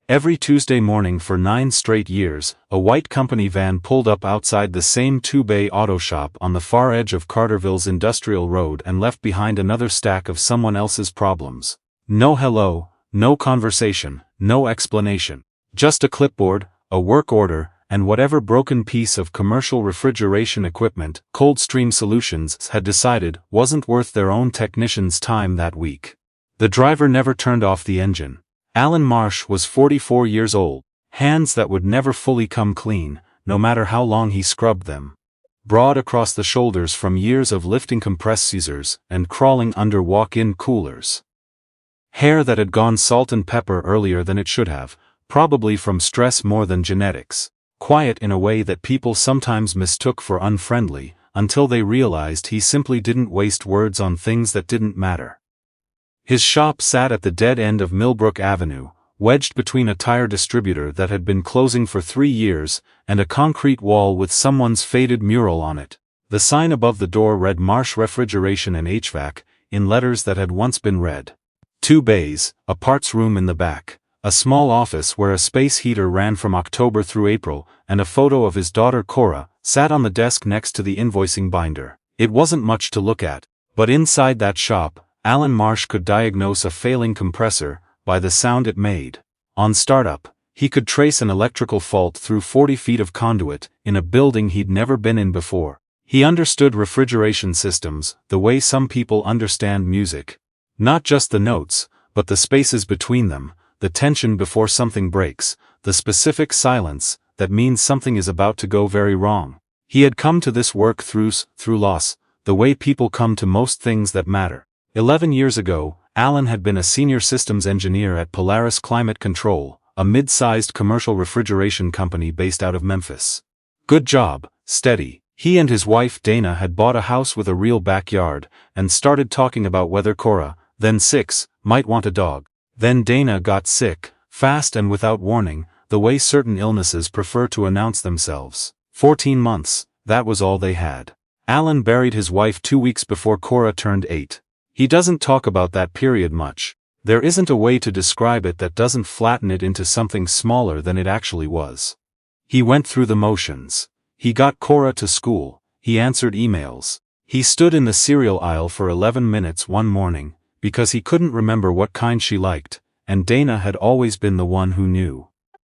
Every Tuesday morning for 9 straight years, a white company van pulled up outside the same two-bay auto shop on the far edge of Carterville's Industrial Road and left behind another stack of someone else's problems. No hello, no conversation, no explanation. Just a clipboard, a work order, and whatever broken piece of commercial refrigeration equipment Coldstream Solutions had decided wasn't worth their own technician's time that week. The driver never turned off the engine. Alan Marsh was 44 years old, hands that would never fully come clean, no matter how long he scrubbed them. Broad across the shoulders from years of lifting compressed scissors and crawling under walk-in coolers. Hair that had gone salt and pepper earlier than it should have, probably from stress more than genetics. Quiet in a way that people sometimes mistook for unfriendly, until they realized he simply didn't waste words on things that didn't matter. His shop sat at the dead end of Millbrook Avenue, wedged between a tire distributor that had been closing for 3 years, and a concrete wall with someone's faded mural on it. The sign above the door read Marsh Refrigeration and HVAC, in letters that had once been read. 2 bays, a parts room in the back, a small office where a space heater ran from October through April, and a photo of his daughter Cora sat on the desk next to the invoicing binder. It wasn't much to look at, but inside that shop, Alan Marsh could diagnose a failing compressor by the sound it made. On startup, he could trace an electrical fault through 40 feet of conduit in a building he'd never been in before. He understood refrigeration systems the way some people understand music. Not just the notes, but the spaces between them, the tension before something breaks, the specific silence that means something is about to go very wrong. He had come to this work through loss, the way people come to most things that matter. 11 years ago, Alan had been a senior systems engineer at Polaris Climate Control, a mid-sized commercial refrigeration company based out of Memphis. Good job, steady. He and his wife Dana had bought a house with a real backyard, and started talking about whether Cora, then 6, might want a dog. Then Dana got sick, fast and without warning, the way certain illnesses prefer to announce themselves. 14 months, that was all they had. Alan buried his wife 2 weeks before Cora turned 8. He doesn't talk about that period much. There isn't a way to describe it that doesn't flatten it into something smaller than it actually was. He went through the motions. He got Cora to school. He answered emails. He stood in the cereal aisle for 11 minutes one morning, because he couldn't remember what kind she liked, and Dana had always been the one who knew.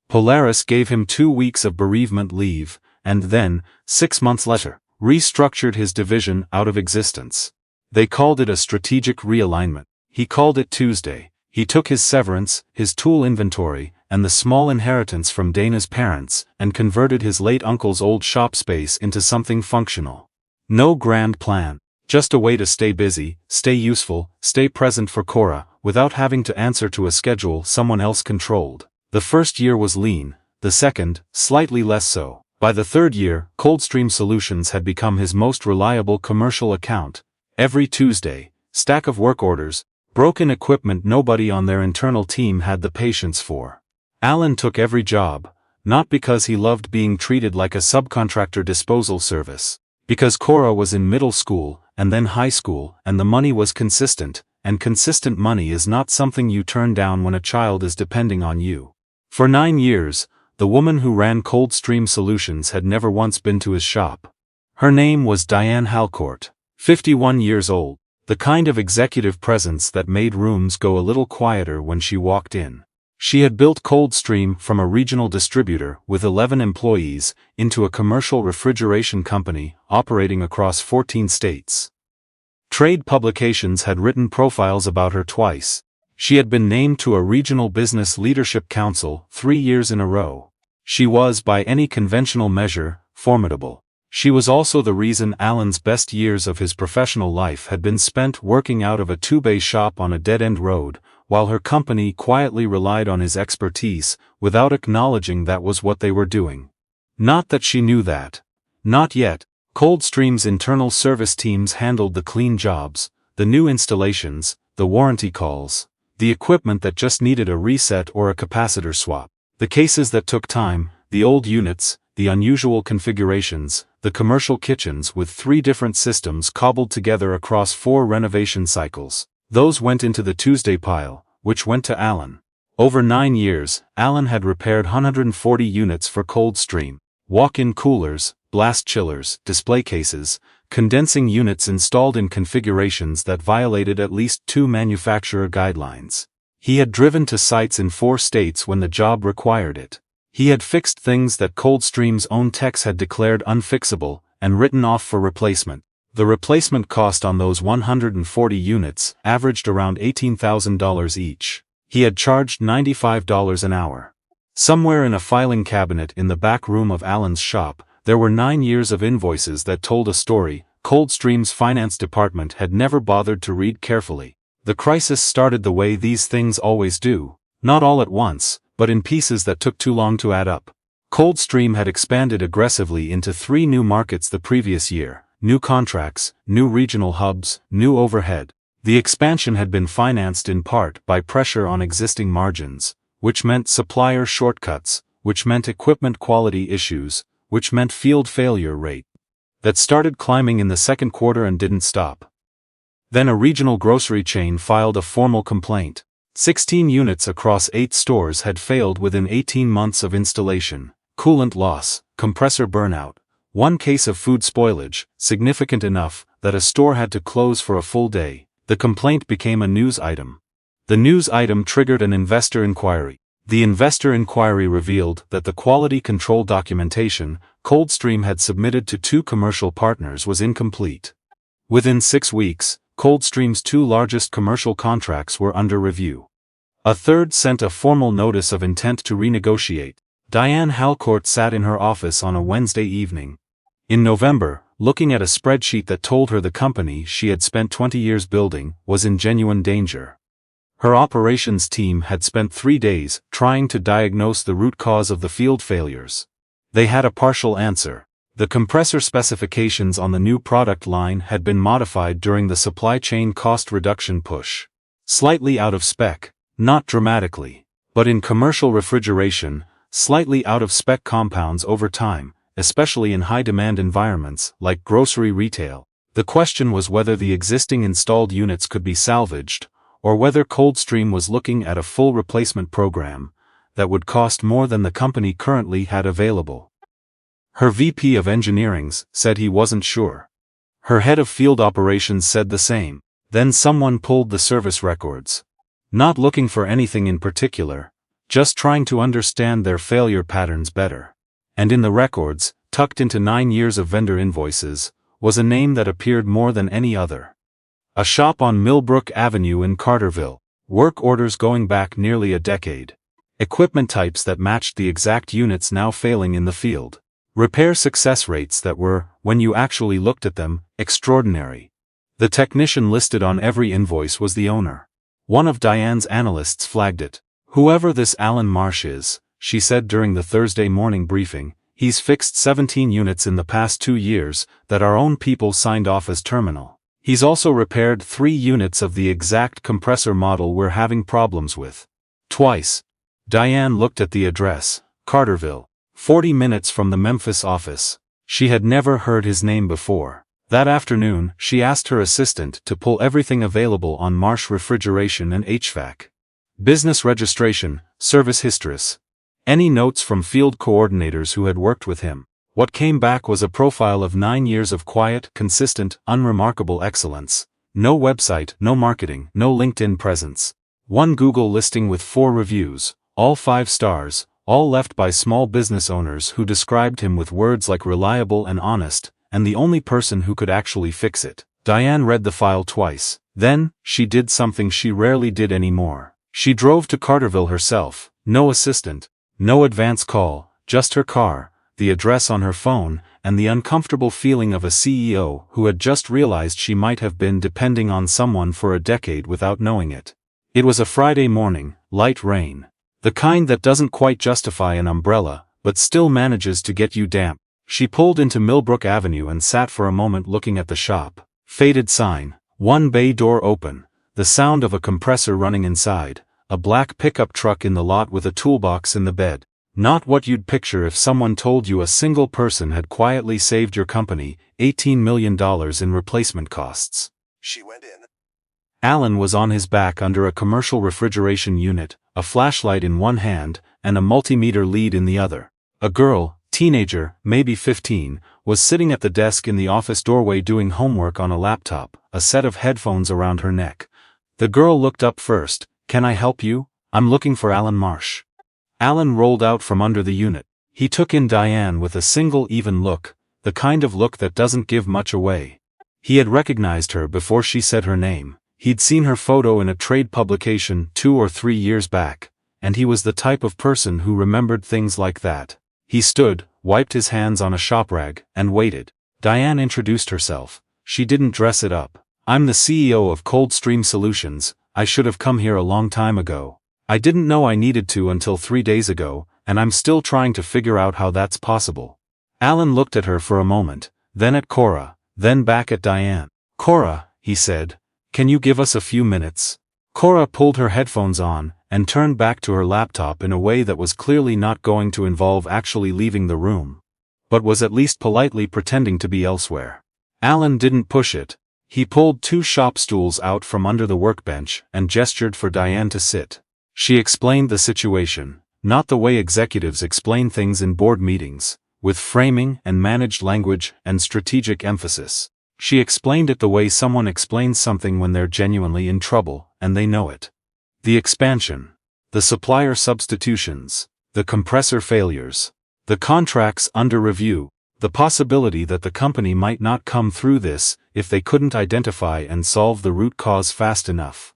Polaris gave him 2 weeks of bereavement leave, and then, 6 months later, restructured his division out of existence. They called it a strategic realignment. He called it Tuesday. He took his severance, his tool inventory, and the small inheritance from Dana's parents, and converted his late uncle's old shop space into something functional. No grand plan. Just a way to stay busy, stay useful, stay present for Cora, without having to answer to a schedule someone else controlled. The first year was lean, the second, slightly less so. By the third year, Coldstream Solutions had become his most reliable commercial account. Every Tuesday, stack of work orders, broken equipment nobody on their internal team had the patience for. Alan took every job, not because he loved being treated like a subcontractor disposal service. Because Cora was in middle school, and then high school, and the money was consistent, and consistent money is not something you turn down when a child is depending on you. For 9 years, the woman who ran Coldstream Solutions had never once been to his shop. Her name was Diane Halcourt. 51 years old, the kind of executive presence that made rooms go a little quieter when she walked in. She had built Coldstream from a regional distributor with 11 employees into a commercial refrigeration company operating across 14 states. Trade publications had written profiles about her twice. She had been named to a regional business leadership council 3 years in a row. She was, by any conventional measure, formidable. She was also the reason Alan's best years of his professional life had been spent working out of a 2-bay shop on a dead-end road, while her company quietly relied on his expertise, without acknowledging that was what they were doing. Not that she knew that. Not yet. Coldstream's internal service teams handled the clean jobs, the new installations, the warranty calls, the equipment that just needed a reset or a capacitor swap, the cases that took time, the old units, the unusual configurations, the commercial kitchens with 3 different systems cobbled together across 4 renovation cycles. Those went into the Tuesday pile, which went to Alan. Over 9 years, Alan had repaired 140 units for Coldstream: walk-in coolers, blast chillers, display cases, condensing units installed in configurations that violated at least 2 manufacturer guidelines. He had driven to sites in 4 states when the job required it. He had fixed things that Coldstream's own techs had declared unfixable and written off for replacement. The replacement cost on those 140 units averaged around $18,000 each. He had charged $95 an hour. Somewhere in a filing cabinet in the back room of Alan's shop, there were 9 years of invoices that told a story Coldstream's finance department had never bothered to read carefully. The crisis started the way these things always do, not all at once, but in pieces that took too long to add up. Coldstream had expanded aggressively into 3 new markets the previous year: new contracts, new regional hubs, new overhead. The expansion had been financed in part by pressure on existing margins, which meant supplier shortcuts, which meant equipment quality issues, which meant field failure rate that started climbing in the second quarter and didn't stop. Then a regional grocery chain filed a formal complaint. 16 units across 8 stores had failed within 18 months of installation: coolant loss, compressor burnout, 1 case of food spoilage, significant enough that a store had to close for a full day. The complaint became a news item. The news item triggered an investor inquiry. The investor inquiry revealed that the quality control documentation Coldstream had submitted to 2 commercial partners was incomplete. Within 6 weeks, Coldstream's 2 largest commercial contracts were under review. A third sent a formal notice of intent to renegotiate. Diane Halcourt sat in her office on a Wednesday evening in November, looking at a spreadsheet that told her the company she had spent 20 years building was in genuine danger. Her operations team had spent 3 days trying to diagnose the root cause of the field failures. They had a partial answer. The compressor specifications on the new product line had been modified during the supply chain cost reduction push. Slightly out of spec, not dramatically, but in commercial refrigeration, slightly out of spec compounds over time, especially in high-demand environments like grocery retail. The question was whether the existing installed units could be salvaged, or whether Coldstream was looking at a full replacement program that would cost more than the company currently had available. Her VP of Engineering said he wasn't sure. Her head of field operations said the same. Then someone pulled the service records. Not looking for anything in particular, just trying to understand their failure patterns better. And in the records, tucked into 9 years of vendor invoices, was a name that appeared more than any other. A shop on Millbrook Avenue in Carterville. Work orders going back nearly a decade. Equipment types that matched the exact units now failing in the field. Repair success rates that were, when you actually looked at them, extraordinary. The technician listed on every invoice was the owner. One of Diane's analysts flagged it. "Whoever this Alan Marsh is," she said during the Thursday morning briefing, "he's fixed 17 units in the past 2 years that our own people signed off as terminal. He's also repaired 3 units of the exact compressor model we're having problems with. Twice." Diane looked at the address: Carterville, 40 minutes from the Memphis office. She had never heard his name before. That afternoon, she asked her assistant to pull everything available on Marsh Refrigeration and HVAC. Business registration, service histories. Any notes from field coordinators who had worked with him. What came back was a profile of 9 years of quiet, consistent, unremarkable excellence. No website, no marketing, no LinkedIn presence. 1 Google listing with 4 reviews, all 5 stars, all left by small business owners who described him with words like reliable and honest, and the only person who could actually fix it. Diane read the file twice. Then, she did something she rarely did anymore. She drove to Carterville herself. No assistant, no advance call, just her car, the address on her phone, and the uncomfortable feeling of a CEO who had just realized she might have been depending on someone for a decade without knowing it. It was a Friday morning, light rain. The kind that doesn't quite justify an umbrella, but still manages to get you damp. She pulled into Millbrook Avenue and sat for a moment looking at the shop. Faded sign, 1 bay door open, the sound of a compressor running inside, a black pickup truck in the lot with a toolbox in the bed. Not what you'd picture if someone told you a single person had quietly saved your company $18 million in replacement costs. She went in. Alan was on his back under a commercial refrigeration unit, a flashlight in one hand, and a multimeter lead in the other. A girl, teenager, maybe 15, was sitting at the desk in the office doorway doing homework on a laptop, a set of headphones around her neck. The girl looked up first. "Can I help you? I'm looking for Alan Marsh." Alan rolled out from under the unit. He took in Diane with a single even look, the kind of look that doesn't give much away. He had recognized her before she said her name. He'd seen her photo in a trade publication 2 or 3 years back, and he was the type of person who remembered things like that. He stood, wiped his hands on a shop rag, and waited. Diane introduced herself. She didn't dress it up. "I'm the CEO of Coldstream Solutions. I should have come here a long time ago. I didn't know I needed to until 3 days ago, and I'm still trying to figure out how that's possible." Alan looked at her for a moment, then at Cora, then back at Diane. "Cora," he said, "can you give us a few minutes?" Cora pulled her headphones on, and turned back to her laptop in a way that was clearly not going to involve actually leaving the room, but was at least politely pretending to be elsewhere. Alan didn't push it. He pulled 2 shop stools out from under the workbench and gestured for Diane to sit. She explained the situation, not the way executives explain things in board meetings, with framing and managed language and strategic emphasis. She explained it the way someone explains something when they're genuinely in trouble, and they know it. The expansion, the supplier substitutions, the compressor failures, the contracts under review, the possibility that the company might not come through this if they couldn't identify and solve the root cause fast enough.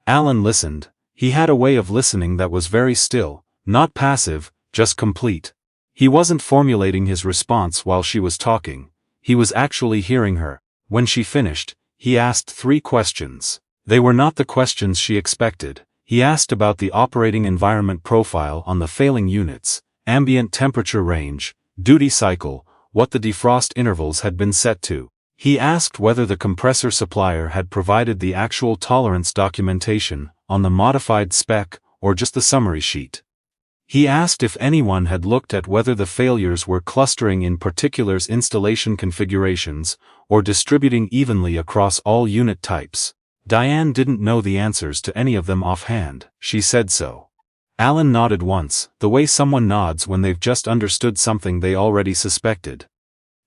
Alan listened. He had a way of listening that was very still, not passive, just complete. He wasn't formulating his response while she was talking. He was actually hearing her. When she finished, he asked 3 questions. They were not the questions she expected. He asked about the operating environment profile on the failing units, ambient temperature range, duty cycle, what the defrost intervals had been set to. He asked whether the compressor supplier had provided the actual tolerance documentation on the modified spec or just the summary sheet. He asked if anyone had looked at whether the failures were clustering in particulars installation configurations or distributing evenly across all unit types. Diane didn't know the answers to any of them offhand. She said so. Alan nodded once, the way someone nods when they've just understood something they already suspected.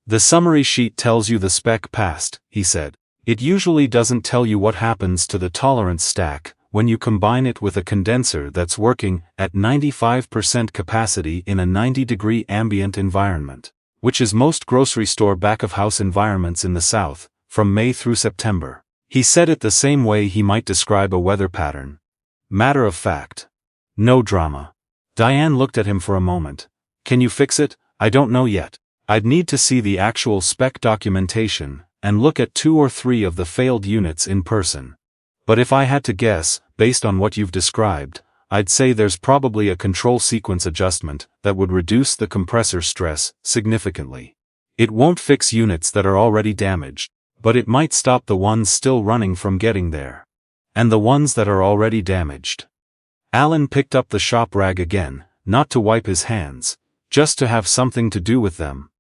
"The summary sheet tells you the spec passed," he said. "It usually doesn't tell you what happens to the tolerance stack when you combine it with a condenser that's working at 95% capacity in a 90-degree ambient environment, which is most grocery store back-of-house environments in the South, from May through September." He said it the same way he might describe a weather pattern. Matter of fact. No drama. Diane looked at him for a moment. "Can you fix it? I don't know yet. I'd need to see the actual spec documentation and look at 2 or 3 of the failed units in person. But if I had to guess, based on what you've described, I'd say there's probably a control sequence adjustment that would reduce the compressor stress significantly. It won't fix units that are already damaged, but it might stop the ones still running from getting there. And the ones that are already damaged." Alan picked up the shop rag again, not to wipe his hands, just to have something to do with them.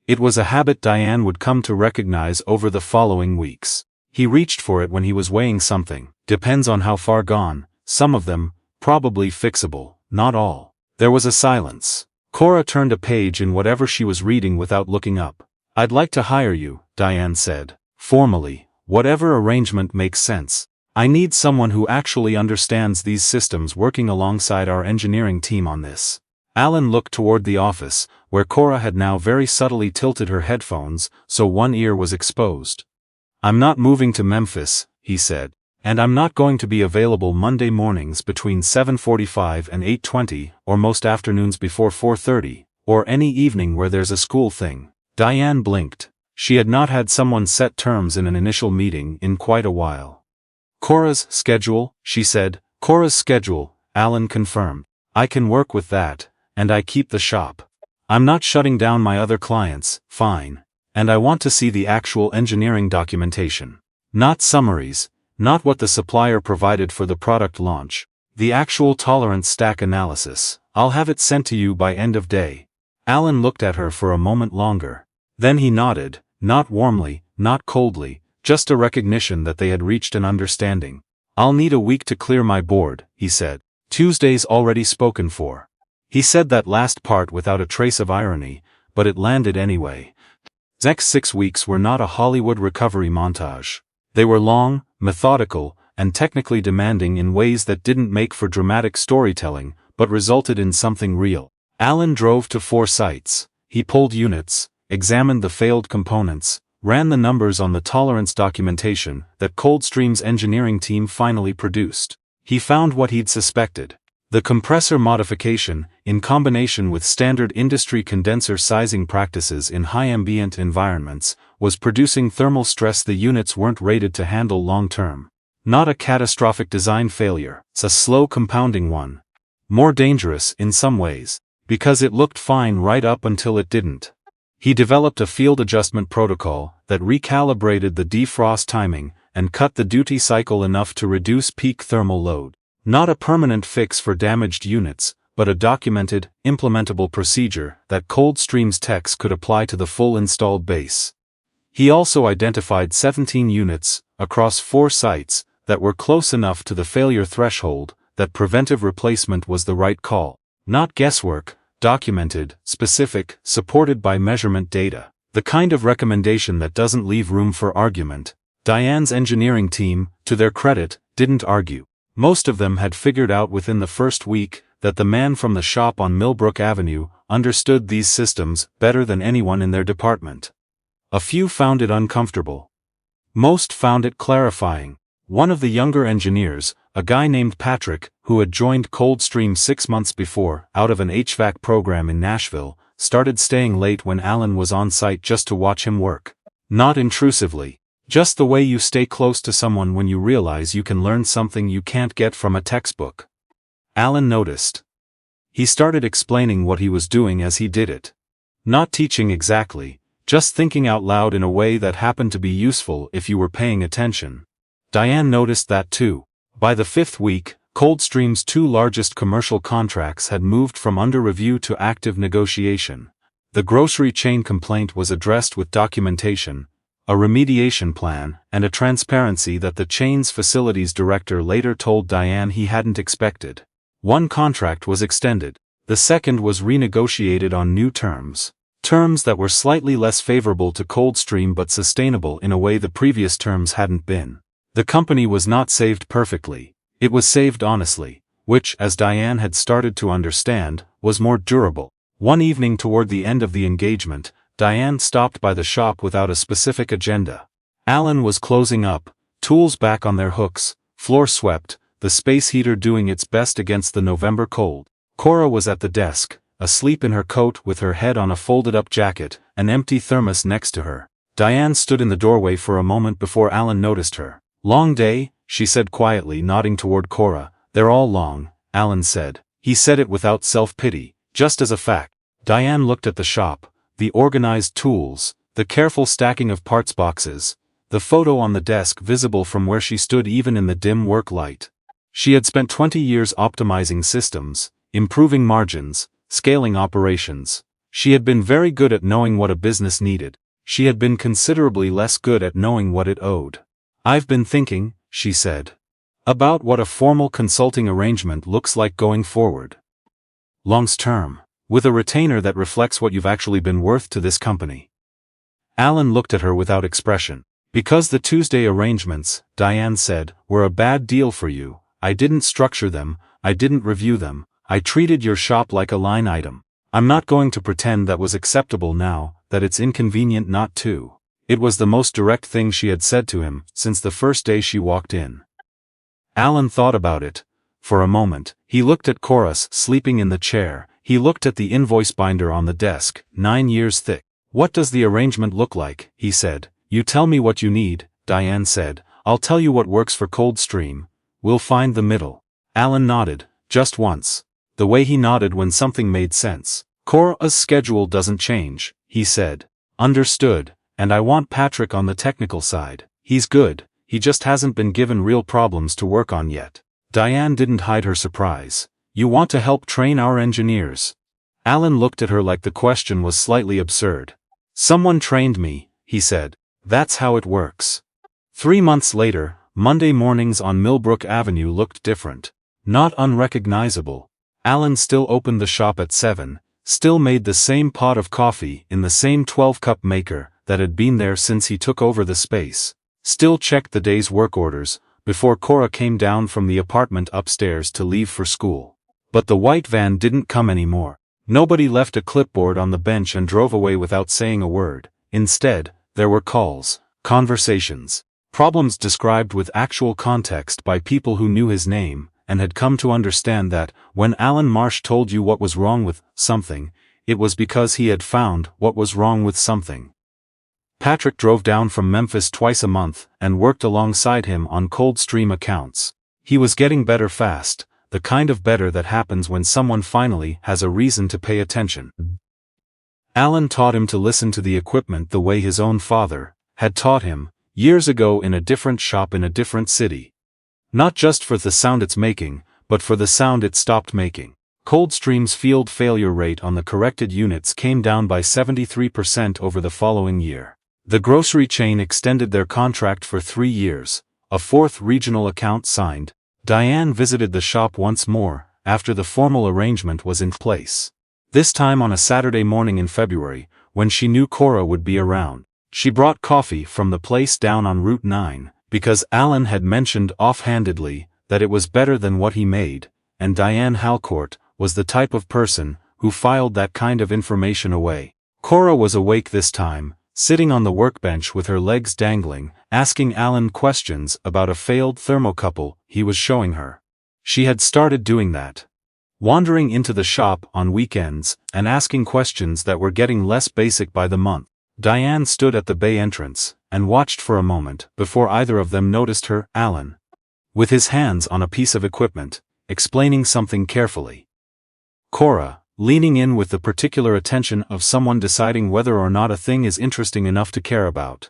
It was a habit Diane would come to recognize over the following weeks. He reached for it when he was weighing something. Depends on how far gone. Some of them, probably fixable, not all. There was a silence. Cora turned a page in whatever she was reading without looking up. "I'd like to hire you," Diane said. "Formally, whatever arrangement makes sense. I need someone who actually understands these systems working alongside our engineering team on this." Alan looked toward the office, where Cora had now very subtly tilted her headphones so one ear was exposed. "I'm not moving to Memphis," he said, "and I'm not going to be available Monday mornings between 7:45 and 8:20, or most afternoons before 4:30, or any evening where there's a school thing." Diane blinked. She had not had someone set terms in an initial meeting in quite a while. "Cora's schedule," she said. "Cora's schedule," Alan confirmed. "I can work with that, and I keep the shop. I'm not shutting down my other clients, fine. And I want to see the actual engineering documentation. Not summaries, not what the supplier provided for the product launch. The actual tolerance stack analysis. I'll have it sent to you by end of day." Alan looked at her for a moment longer. Then he nodded, not warmly, not coldly, just a recognition that they had reached an understanding. "I'll need a week to clear my board," he said. Tuesday's already spoken for. He said that last part without a trace of irony, but it landed anyway. Next 6 weeks were not a Hollywood recovery montage. They were long, methodical, and technically demanding in ways that didn't make for dramatic storytelling, but resulted in something real. Alan drove to 4 sites. He pulled units, examined the failed components, ran the numbers on the tolerance documentation that Coldstream's engineering team finally produced. He found what he'd suspected. The compressor modification, in combination with standard industry condenser sizing practices in high ambient environments, was producing thermal stress the units weren't rated to handle long-term. Not a catastrophic design failure, it's a slow compounding one. More dangerous in some ways, because it looked fine right up until it didn't. He developed a field adjustment protocol that recalibrated the defrost timing and cut the duty cycle enough to reduce peak thermal load. Not a permanent fix for damaged units, but a documented, implementable procedure that Coldstream's techs could apply to the full installed base. He also identified 17 units, across 4 sites, that were close enough to the failure threshold that preventive replacement was the right call. Not guesswork, documented, specific, supported by measurement data. The kind of recommendation that doesn't leave room for argument. Diane's engineering team, to their credit, didn't argue. Most of them had figured out within the first week that the man from the shop on Millbrook Avenue understood these systems better than anyone in their department. A few found it uncomfortable. Most found it clarifying. One of the younger engineers, a guy named Patrick, who had joined Coldstream 6 months before out of an HVAC program in Nashville, started staying late when Alan was on site just to watch him work. Not intrusively. Just the way you stay close to someone when you realize you can learn something you can't get from a textbook. Alan noticed. He started explaining what he was doing as he did it. Not teaching exactly, just thinking out loud in a way that happened to be useful if you were paying attention. Diane noticed that too. By the 5th week, Coldstream's 2 largest commercial contracts had moved from under review to active negotiation. The grocery chain complaint was addressed with documentation, a remediation plan, and a transparency that the chain's facilities director later told Diane he hadn't expected. 1 contract was extended. The second was renegotiated on new terms. Terms that were slightly less favorable to Coldstream but sustainable in a way the previous terms hadn't been. The company was not saved perfectly. It was saved honestly, which, as Diane had started to understand, was more durable. One evening toward the end of the engagement, Diane stopped by the shop without a specific agenda. Alan was closing up, tools back on their hooks, floor swept, the space heater doing its best against the November cold. Cora was at the desk, asleep in her coat with her head on a folded-up jacket, an empty thermos next to her. Diane stood in the doorway for a moment before Alan noticed her. "Long day?" she said quietly, nodding toward Cora. "They're all long," Alan said. He said it without self-pity, just as a fact. Diane looked at the shop. The organized tools, the careful stacking of parts boxes, the photo on the desk visible from where she stood even in the dim work light. She had spent 20 years optimizing systems, improving margins, scaling operations. She had been very good at knowing what a business needed. She had been considerably less good at knowing what it owed. "I've been thinking," she said, "about what a formal consulting arrangement looks like going forward. Long-term. With a retainer that reflects what you've actually been worth to this company." Alan looked at her without expression. "Because the Tuesday arrangements," Diane said, "were a bad deal for you, I didn't structure them, I didn't review them, I treated your shop like a line item. I'm not going to pretend that was acceptable now, that it's inconvenient not to." It was the most direct thing she had said to him since the first day she walked in. Alan thought about it. For a moment, he looked at Cora sleeping in the chair. He looked at the invoice binder on the desk, 9 years thick. "What does the arrangement look like?" he said. "You tell me what you need," Diane said. "I'll tell you what works for Coldstream. We'll find the middle." Alan nodded, just once. The way he nodded when something made sense. "Cora's schedule doesn't change," he said. "Understood, and I want Patrick on the technical side. He's good, he just hasn't been given real problems to work on yet." Diane didn't hide her surprise. "You want to help train our engineers?" Alan looked at her like the question was slightly absurd. "Someone trained me," he said. "That's how it works." 3 months later, Monday mornings on Millbrook Avenue looked different. Not unrecognizable. Alan still opened the shop at 7, still made the same pot of coffee in the same 12-cup maker that had been there since he took over the space, still checked the day's work orders before Cora came down from the apartment upstairs to leave for school. But the white van didn't come anymore. Nobody left a clipboard on the bench and drove away without saying a word. Instead, there were calls, conversations, problems described with actual context by people who knew his name and had come to understand that, when Alan Marsh told you what was wrong with something, it was because he had found what was wrong with something. Patrick drove down from Memphis twice a month and worked alongside him on Coldstream accounts. He was getting better fast, the kind of better that happens when someone finally has a reason to pay attention. Alan taught him to listen to the equipment the way his own father had taught him, years ago in a different shop in a different city. Not just for the sound it's making, but for the sound it stopped making. Coldstream's field failure rate on the corrected units came down by 73% over the following year. The grocery chain extended their contract for 3 years, a 4th regional account signed. Diane visited the shop once more, after the formal arrangement was in place. This time on a Saturday morning in February, when she knew Cora would be around. She brought coffee from the place down on Route 9, because Alan had mentioned offhandedly that it was better than what he made, and Diane Halcourt was the type of person who filed that kind of information away. Cora was awake this time, sitting on the workbench with her legs dangling, asking Alan questions about a failed thermocouple he was showing her. She had started doing that. Wandering into the shop on weekends and asking questions that were getting less basic by the month. Diane stood at the bay entrance and watched for a moment before either of them noticed her. Alan, with his hands on a piece of equipment, explaining something carefully. Cora, leaning in with the particular attention of someone deciding whether or not a thing is interesting enough to care about.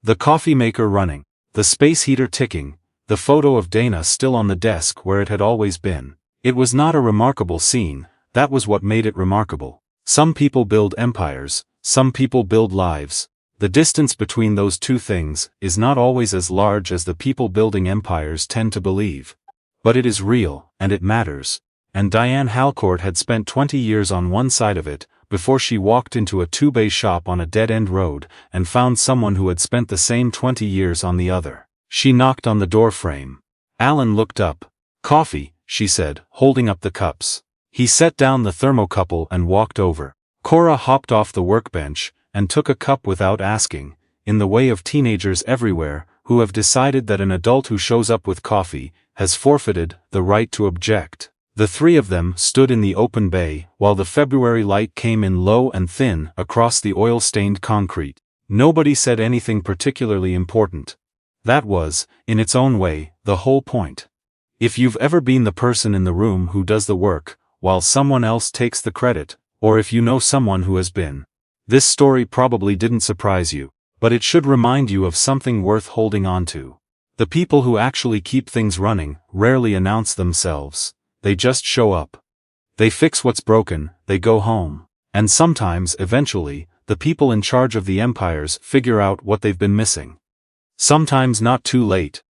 The coffee maker running, the space heater ticking, the photo of Dana still on the desk where it had always been. It was not a remarkable scene, that was what made it remarkable. Some people build empires, some people build lives. The distance between those two things is not always as large as the people building empires tend to believe. But it is real, and it matters. And Diane Halcourt had spent 20 years on one side of it, before she walked into a two-bay shop on a dead-end road, and found someone who had spent the same 20 years on the other. She knocked on the door frame. Alan looked up. "Coffee," she said, holding up the cups. He set down the thermocouple and walked over. Cora hopped off the workbench and took a cup without asking, in the way of teenagers everywhere who have decided that an adult who shows up with coffee has forfeited the right to object. The three of them stood in the open bay while the February light came in low and thin across the oil-stained concrete. Nobody said anything particularly important. That was, in its own way, the whole point. If you've ever been the person in the room who does the work, while someone else takes the credit, or if you know someone who has been, this story probably didn't surprise you, but it should remind you of something worth holding on to. The people who actually keep things running rarely announce themselves. They just show up. They fix what's broken, they go home. And sometimes, eventually, the people in charge of the empires figure out what they've been missing. Sometimes not too late.